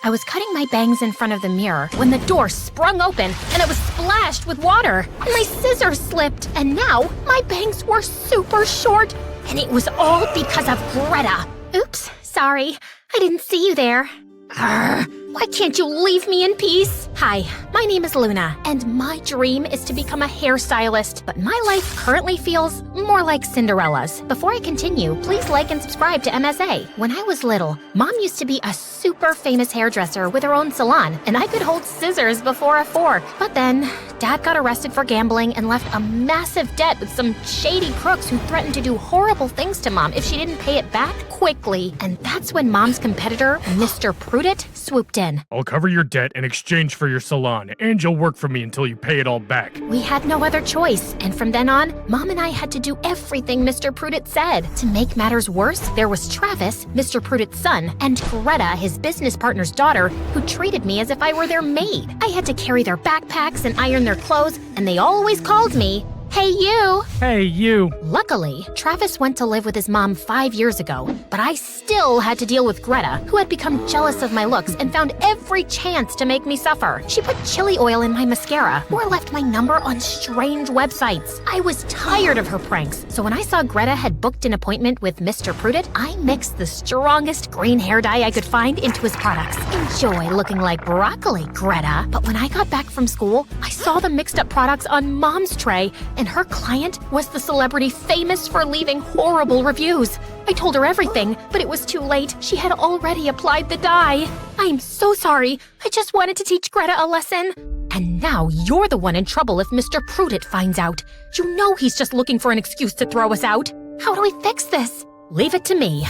I was cutting my bangs in front of the mirror when the door sprung open and it was splashed with water. And my scissors slipped, and now my bangs were super short. And it was all because of Greta. Oops, sorry. I didn't see you there. Arrgh. Why can't you leave me in peace? Hi, my name is Luna, and my dream is to become a hairstylist, but my life currently feels more like Cinderella's. Before I continue, please like and subscribe to MSA. When I was little, Mom used to be a super famous hairdresser with her own salon, and I could hold scissors before a fork. But then, Dad got arrested for gambling and left a massive debt with some shady crooks who threatened to do horrible things to Mom if she didn't pay it back quickly. And that's when Mom's competitor, Mr. Prudit, swooped in. I'll cover your debt in exchange for your salon, and you'll work for me until you pay it all back. We had no other choice, and from then on, Mom and I had to do everything Mr. Prudit said. To make matters worse, there was Travis, Mr. Prudit's son, and Greta, his business partner's daughter, who treated me as if I were their maid. I had to carry their backpacks and iron their clothes, and they always called me, "Hey, you!" Hey, you! Luckily, Travis went to live with his mom 5 years ago, but I still had to deal with Greta, who had become jealous of my looks and found every chance to make me suffer. She put chili oil in my mascara or left my number on strange websites. I was tired of her pranks, so when I saw Greta had booked an appointment with Mr. Prudit, I mixed the strongest green hair dye I could find into his products. Enjoy looking like broccoli, Greta. But when I got back from school, I saw the mixed up products on Mom's tray, and her client was the celebrity famous for leaving horrible reviews. I told her everything, but it was too late. She had already applied the dye. I'm so sorry. I just wanted to teach Greta a lesson. And now you're the one in trouble if Mr. Prudit finds out. You know he's just looking for an excuse to throw us out. How do we fix this? Leave it to me.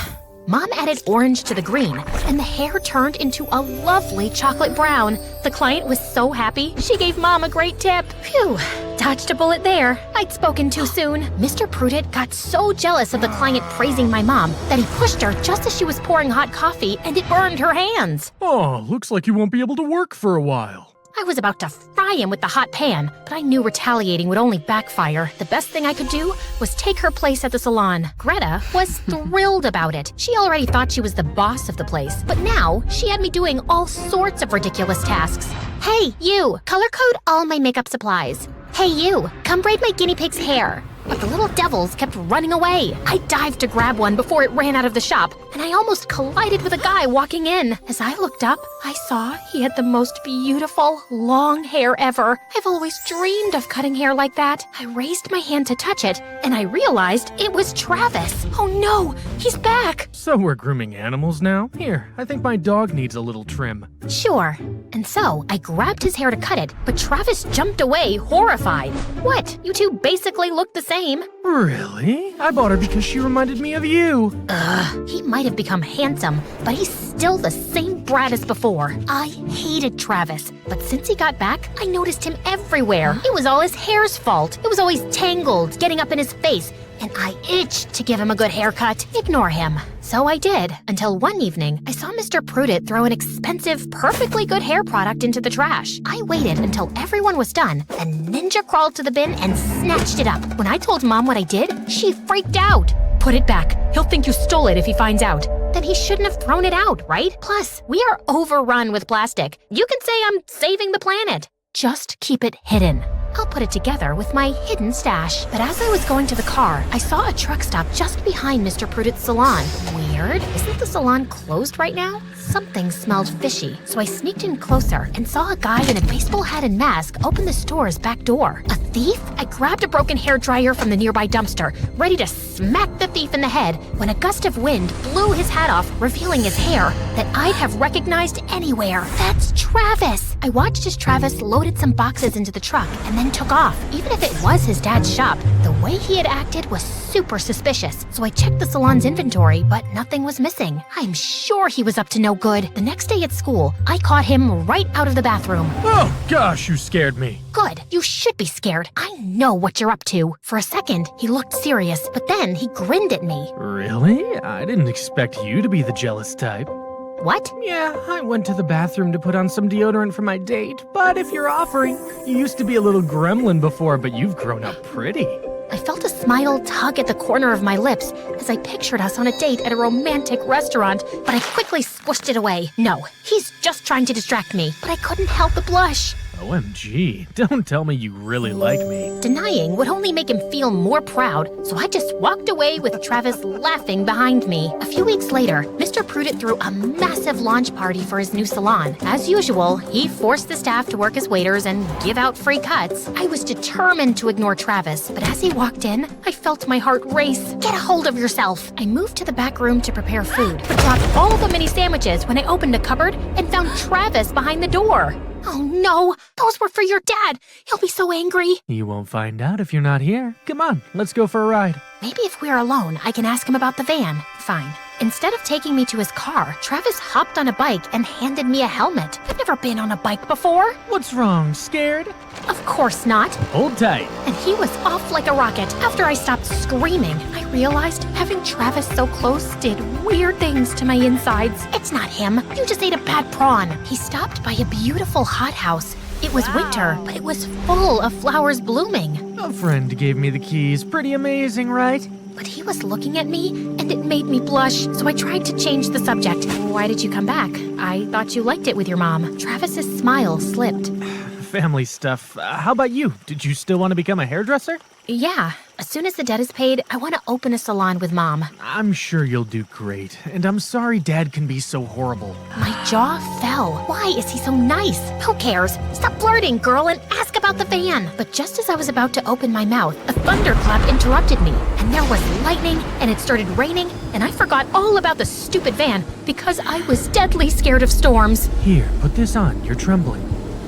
Mom added orange to the green, and the hair turned into a lovely chocolate brown. The client was so happy, she gave Mom a great tip. Phew, dodged a bullet there. I'd spoken too soon. Mr. Prudit got so jealous of the client praising my mom that he pushed her just as she was pouring hot coffee, and it burned her hands. Oh, looks like you won't be able to work for a while. I was about to fry him with the hot pan, but I knew retaliating would only backfire. The best thing I could do was take her place at the salon. Greta was thrilled about it. She already thought she was the boss of the place, but now she had me doing all sorts of ridiculous tasks. Hey, you! Color code all my makeup supplies. Hey, you! Come braid my guinea pig's hair. But the little devils kept running away. I dived to grab one before it ran out of the shop, and I almost collided with a guy walking in. As I looked up, I saw he had the most beautiful, long hair ever. I've always dreamed of cutting hair like that. I raised my hand to touch it, and I realized it was Travis. Oh no, he's back. So we're grooming animals now? Here, I think my dog needs a little trim. Sure. And so I grabbed his hair to cut it, but Travis jumped away, horrified. What? You two basically look the same. Really? I bought her because she reminded me of you. He might have become handsome, but he's still the same brat as before. I hated Travis, but since he got back, I noticed him everywhere. It was all his hair's fault. It was always tangled, getting up in his face, and I itched to give him a good haircut. Ignore him. So I did, until one evening, I saw Mr. Prudit throw an expensive, perfectly good hair product into the trash. I waited until everyone was done, then ninja crawled to the bin and snatched it up. When I told Mom what I did, she freaked out. Put it back. He'll think you stole it if he finds out. Then he shouldn't have thrown it out, right? Plus, we are overrun with plastic. You can say I'm saving the planet. Just keep it hidden. I'll put it together with my hidden stash. But as I was going to the car, I saw a truck stop just behind Mr. Prudit's salon. Weird. Isn't the salon closed right now? Something smelled fishy, so I sneaked in closer and saw a guy in a baseball hat and mask open the store's back door. A thief? I grabbed a broken hairdryer from the nearby dumpster, ready to smack the thief in the head, when a gust of wind blew his hat off, revealing his hair that I'd have recognized anywhere. That's Travis! I watched as Travis loaded some boxes into the truck and then took off. Even if it was his dad's shop, the way he had acted was super suspicious, so I checked the salon's inventory, but nothing was missing. I'm sure he was up to no good. The next day at school, I caught him right out of the bathroom. Oh, gosh, you scared me. Good. You should be scared. I know what you're up to. For a second, he looked serious, but then he grinned at me. Really? I didn't expect you to be the jealous type. What? Yeah, I went to the bathroom to put on some deodorant for my date, but if you're offering, you used to be a little gremlin before, but you've grown up pretty. I felt a smile tug at the corner of my lips as I pictured us on a date at a romantic restaurant, but I quickly squished it away. No, he's just trying to distract me, but I couldn't help but blush. OMG, don't tell me you really like me. Denying would only make him feel more proud, so I just walked away with Travis laughing behind me. A few weeks later, Mr. Prudent threw a massive launch party for his new salon. As usual, he forced the staff to work as waiters and give out free cuts. I was determined to ignore Travis, but as he walked in, I felt my heart race. Get a hold of yourself! I moved to the back room to prepare food, but dropped all the mini sandwiches when I opened a cupboard and found Travis behind the door. Oh no, those were for your dad. He'll be so angry. You won't find out if you're not here. Come on, let's go for a ride. Maybe if we're alone, I can ask him about the van. Fine. Instead of taking me to his car, Travis hopped on a bike and handed me a helmet. I've never been on a bike before. What's wrong, scared? Of course not. Hold tight. And he was off like a rocket. After I stopped screaming, I realized having Travis so close did weird things to my insides. It's not him. You just ate a bad prawn. He stopped by a beautiful hothouse. It was winter, but it was full of flowers blooming. A friend gave me the keys. Pretty amazing, right? But he was looking at me, and it made me blush, so I tried to change the subject. Why did you come back? I thought you liked it with your mom. Travis's smile slipped. Family stuff. How about you? Did you still want to become a hairdresser? Yeah. As soon as the debt is paid, I want to open a salon with Mom. I'm sure you'll do great, and I'm sorry Dad can be so horrible. My jaw fell. Why is he so nice? Who cares? Stop flirting, girl, and ask about the van. But just as I was about to open my mouth, a thunderclap interrupted me, and there was lightning, and it started raining, and I forgot all about the stupid van because I was deadly scared of storms. Here, put this on. You're trembling.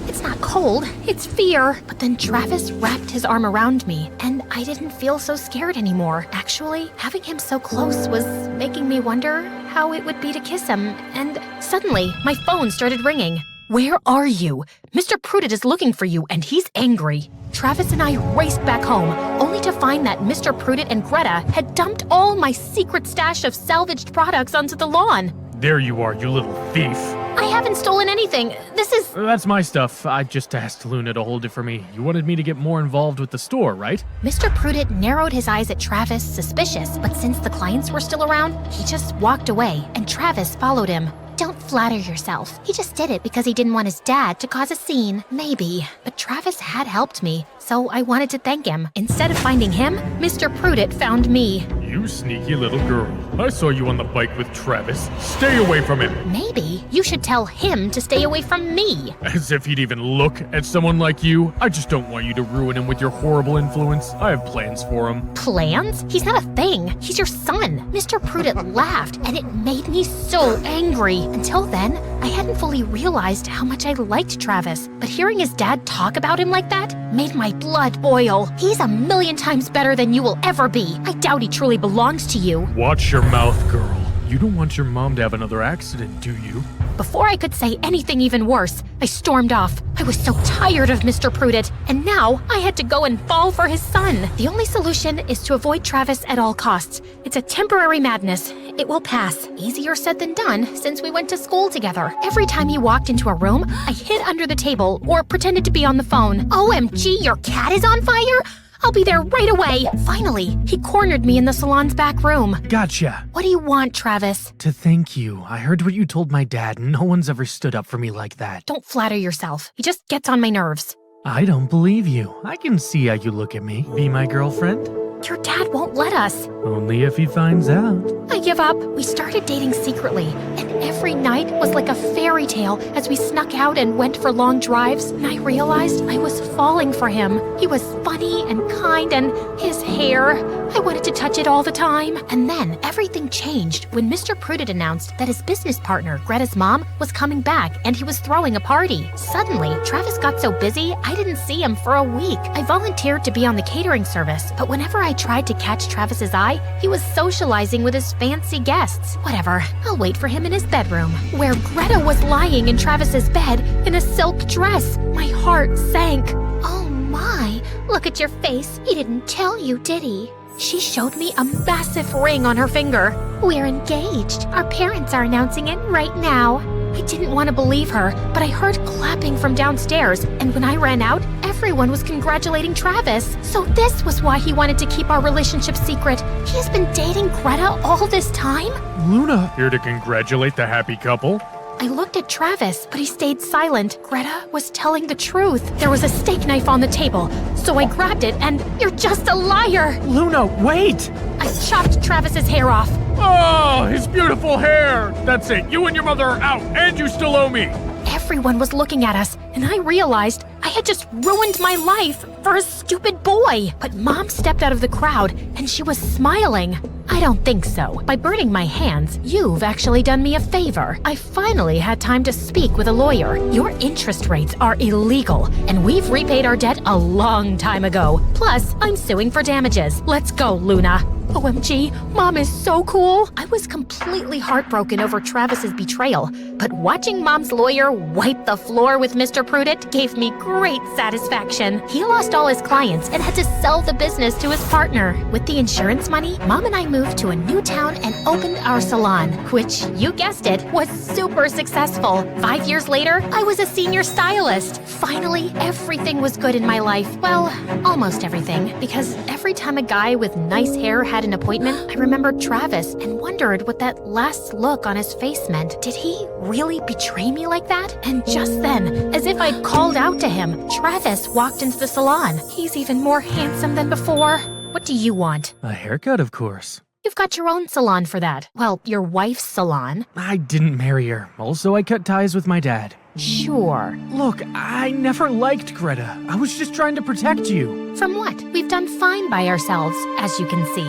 It's not cold, it's fear. But then Travis wrapped his arm around me, and I didn't feel so scared anymore. Actually, having him so close was making me wonder how it would be to kiss him, and suddenly, my phone started ringing. Where are you? Mr. Prudent is looking for you, and he's angry. Travis and I raced back home, only to find that Mr. Prudent and Greta had dumped all my secret stash of salvaged products onto the lawn. There you are, you little thief. I haven't stolen anything. This is... That's my stuff. I just asked Luna to hold it for me. You wanted me to get more involved with the store, right? Mr. Prudent narrowed his eyes at Travis, suspicious, but since the clients were still around, he just walked away, and Travis followed him. Don't flatter yourself. He just did it because he didn't want his dad to cause a scene. Maybe. But Travis had helped me, so I wanted to thank him. Instead of finding him, Mr. Prudent found me. You sneaky little girl. I saw you on the bike with Travis. Stay away from him. Maybe you should tell him to stay away from me. As if he'd even look at someone like you. I just don't want you to ruin him with your horrible influence. I have plans for him. Plans? He's not a thing. He's your son. Mr. Prudent laughed, and it made me so angry. Until then, I hadn't fully realized how much I liked Travis, but hearing his dad talk about him like that made my blood boil. He's a million times better than you will ever be. I doubt he truly belongs to you. Watch your mouth, girl. You don't want your mom to have another accident, do you? Before I could say anything even worse, I stormed off. I was so tired of Mr. Prudent, and now I had to go and fall for his son. The only solution is to avoid Travis at all costs. It's a temporary madness. It will pass. Easier said than done, since we went to school together. Every time he walked into a room, I hid under the table or pretended to be on the phone. OMG, your cat is on fire? I'll be there right away. Finally, he cornered me in the salon's back room. Gotcha. What do you want, Travis? To thank you. I heard what you told my dad. No one's ever stood up for me like that. Don't flatter yourself. He just gets on my nerves. I don't believe you. I can see how you look at me. Be my girlfriend? Your dad won't let us. Only if he finds out. I give up. We started dating secretly, and every night was like a fairy tale as we snuck out and went for long drives, and I realized I was falling for him. He was funny and kind, and his hair, I wanted to touch it all the time. And then everything changed when Mr. Prudent announced that his business partner, Greta's mom, was coming back and he was throwing a party. Suddenly, Travis got so busy, I didn't see him for a week. I volunteered to be on the catering service, but whenever I tried to catch Travis's eye, he was socializing with his fancy guests. Whatever, I'll wait for him in his bedroom, where Greta was lying in Travis's bed in a silk dress. My heart sank. Oh my, look at your face. He didn't tell you, did he? She showed me a massive ring on her finger. We're engaged. Our parents are announcing it right now. I didn't want to believe her, but I heard clapping from downstairs, and when I ran out, everyone was congratulating Travis. So this was why he wanted to keep our relationship secret. He has been dating Greta all this time? Luna, here to congratulate the happy couple. I looked at Travis, but he stayed silent. Greta was telling the truth. There was a steak knife on the table, so I grabbed it, and you're just a liar! Luna, wait! I chopped Travis's hair off. Oh, his beautiful hair. That's it. You and your mother are out, and you still owe me. Everyone was looking at us, and I realized I had just ruined my life for a stupid boy. But Mom stepped out of the crowd, and she was smiling. I don't think so. By burning my hands, you've actually done me a favor. I finally had time to speak with a lawyer. Your interest rates are illegal, and we've repaid our debt a long time ago. Plus, I'm suing for damages. Let's go, Luna. OMG, Mom is so cool. I was completely heartbroken over Travis's betrayal, but watching Mom's lawyer wipe the floor with Mr. Prudent gave me great satisfaction. He lost all his clients and had to sell the business to his partner. With the insurance money, Mom and I moved to a new town and opened our salon, which, you guessed it, was super successful. 5 years later, I was a senior stylist. Finally, everything was good in my life. Well, almost everything, because every time a guy with nice hair had an appointment, I remembered Travis and wondered what that last look on his face meant. Did he really betray me like that? And just then, as if I'd called out to him, Travis walked into the salon. He's even more handsome than before. What do you want? A haircut, of course. You've got your own salon for that. Well, your wife's salon. I didn't marry her. Also, I cut ties with my dad. Sure. Look, I never liked Greta. I was just trying to protect you. From what? We've done fine by ourselves, as you can see.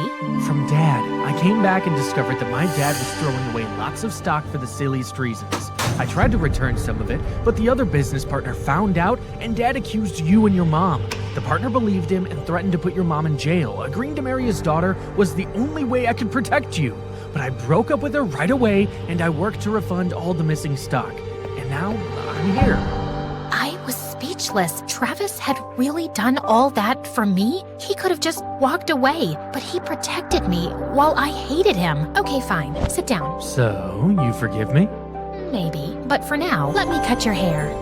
From Dad. I came back and discovered that my dad was throwing away lots of stock for the silliest reasons. I tried to return some of it, but the other business partner found out, and Dad accused you and your mom. The partner believed him and threatened to put your mom in jail. Agreeing to marry his daughter was the only way I could protect you. But I broke up with her right away, and I worked to refund all the missing stock. And now, I'm here. I was speechless. Travis had really done all that for me? He could have just walked away, but he protected me while I hated him. Okay, fine. Sit down. So, you forgive me? Maybe. But for now, let me cut your hair.